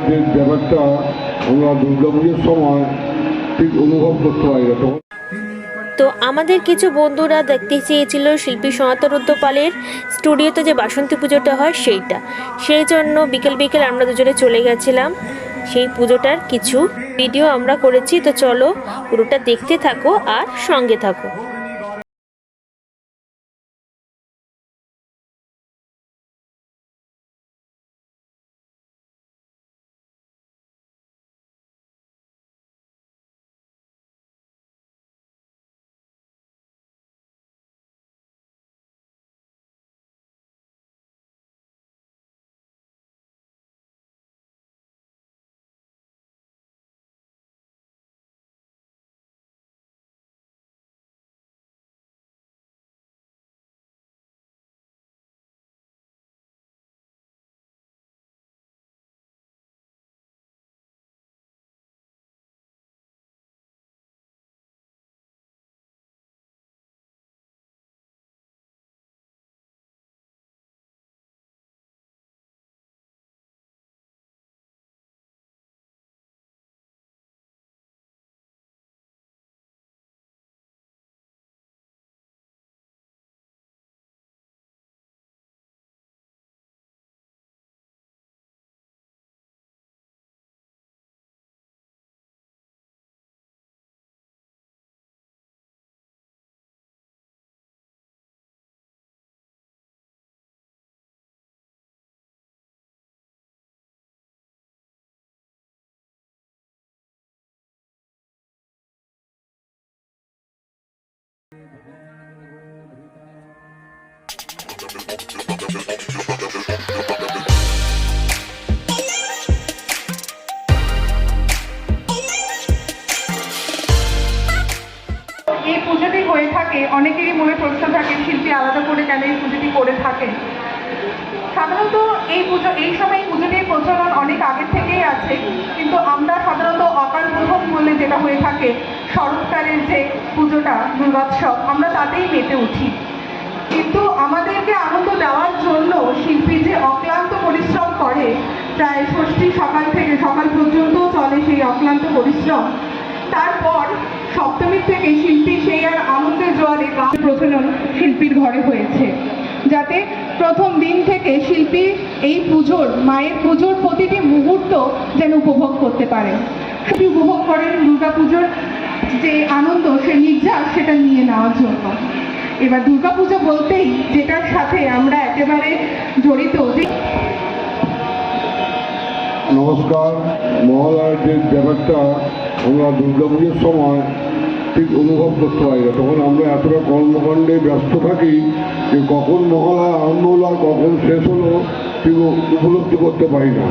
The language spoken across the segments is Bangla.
যে ব্যাপারটা আমরা দুর্গাপুজোর সময় ঠিক অনুভব করতে পারি না। তখন তো আমাদের কিছু বন্ধুরা দেখতে চেয়েছিল শিল্পী সনাতন রুদ্রপালের স্টুডিওতে যে বাসন্তী পুজোটা হয় সেই জন্য বিকেল বিকেল আমরা দুজনে চলে গেছিলাম। সেই পুজোটার কিছু ভিডিও আমরা করেছি, তো চলো পুরোটা দেখতে থাকো আর সঙ্গে থাকো। এই পুজোটি হয়ে থাকে, অনেকেরই মনে প্রশ্ন থাকে শিল্পী আলাদা করে কেন এই পুজোটি করে থাকেন। সাধারণত এই সময় পুজোটির প্রচলন অনেক আগের থেকেই আছে, কিন্তু আমরা সাধারণত অকাল বোধন বলে যেটা হয়ে থাকে শরৎকালের যে পুজোটা দুর্গোৎসব, আমরা তাতেই মেতে উঠি। কিন্তু আমাদেরকে আনন্দ দেওয়ার জন্য শিল্পী যে অক্লান্ত পরিশ্রম করে, প্রায় ষষ্ঠী সকাল থেকে সকাল পর্যন্ত চলে সেই অক্লান্ত পরিশ্রম। তারপর সপ্তমীর থেকে শিল্পী সেই আর আনন্দের জোয়ারে গান প্রচলন শিল্পীর ঘরে হয়েছে, যাতে প্রথম দিন থেকে শিল্পী এই মায়ের পুজোর প্রতিটি মুহূর্ত যেন উপভোগ করতে পারেন। শিল্পী উপভোগ করেন দুর্গাপুজোর যে আনন্দ, সে নির্যাস, সেটা নিয়ে নেওয়ার জন্য। এবার দুর্গাপুজো বলতেই যেটার সাথে আমরা একেবারে জড়িত, যে নমস্কার, মহালয়ার যে ব্যাপারটা আমরা দুর্গাপুজোর সময় ঠিক অনুভব করতে পারি না। তখন আমরা এতটা কর্মকাণ্ডে ব্যস্ত থাকি যে কখন মহালয়া আরম্ভ হলো আর কখন শেষ হলো ঠিক উপলব্ধি করতে পারি না।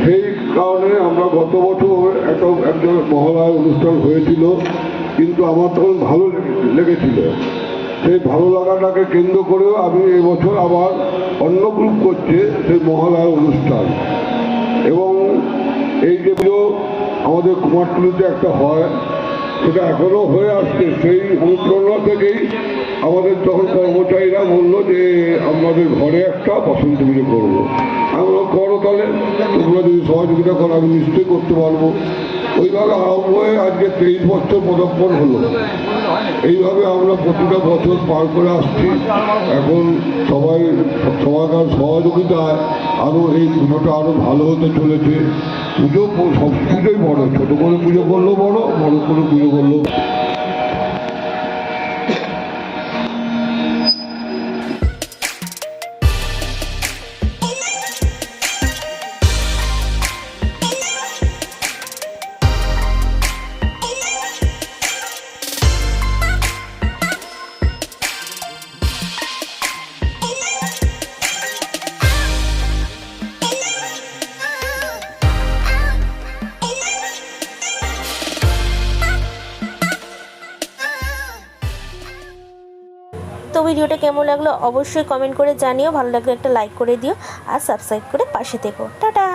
সেই কারণে আমরা গত বছর একটা মহালয়া অনুষ্ঠান হয়েছিল, কিন্তু আমার তখন ভালো লেগেছিল। সেই ভালো লাগাটাকে কেন্দ্র করেও আমি এবছর আবার অন্য গ্রুপ করছে সেই মহালয়া অনুষ্ঠান। এবং এই যে আমাদের কুমারটুলিতে একটা হয়, সেটা এখনো হয়ে আসছে। সেই অনুপ্রেরণা থেকেই আমাদের তখন কর্মচারীরা বললো যে আমাদের ঘরে একটা বসন্ত পুজো করবো। আমরা করো, তাহলে তোমরা যদি সহযোগিতা করো আমি নিশ্চয়ই করতে পারবো। ওইভাবে আরম্ভ হয়ে আজকে 23 বছর পদার্পণ হলো। এইভাবে আমরা প্রতিটা বছর পার করে আসছি। এখন সবাইকার সহযোগিতায় আরও এই পুজোটা আরও ভালো হতে চলেছে। পুজো সব পুজোই বড়, ছোটো করে পুজো করলেও বড়, বড় করে পুজো করলেও। তো ভিডিওটা কেমন লাগলো অবশ্যই কমেন্ট করে জানিও। ভালো লাগলে একটা লাইক করে দিও আর সাবস্ক্রাইব করে পাশে থেকো। টাটা।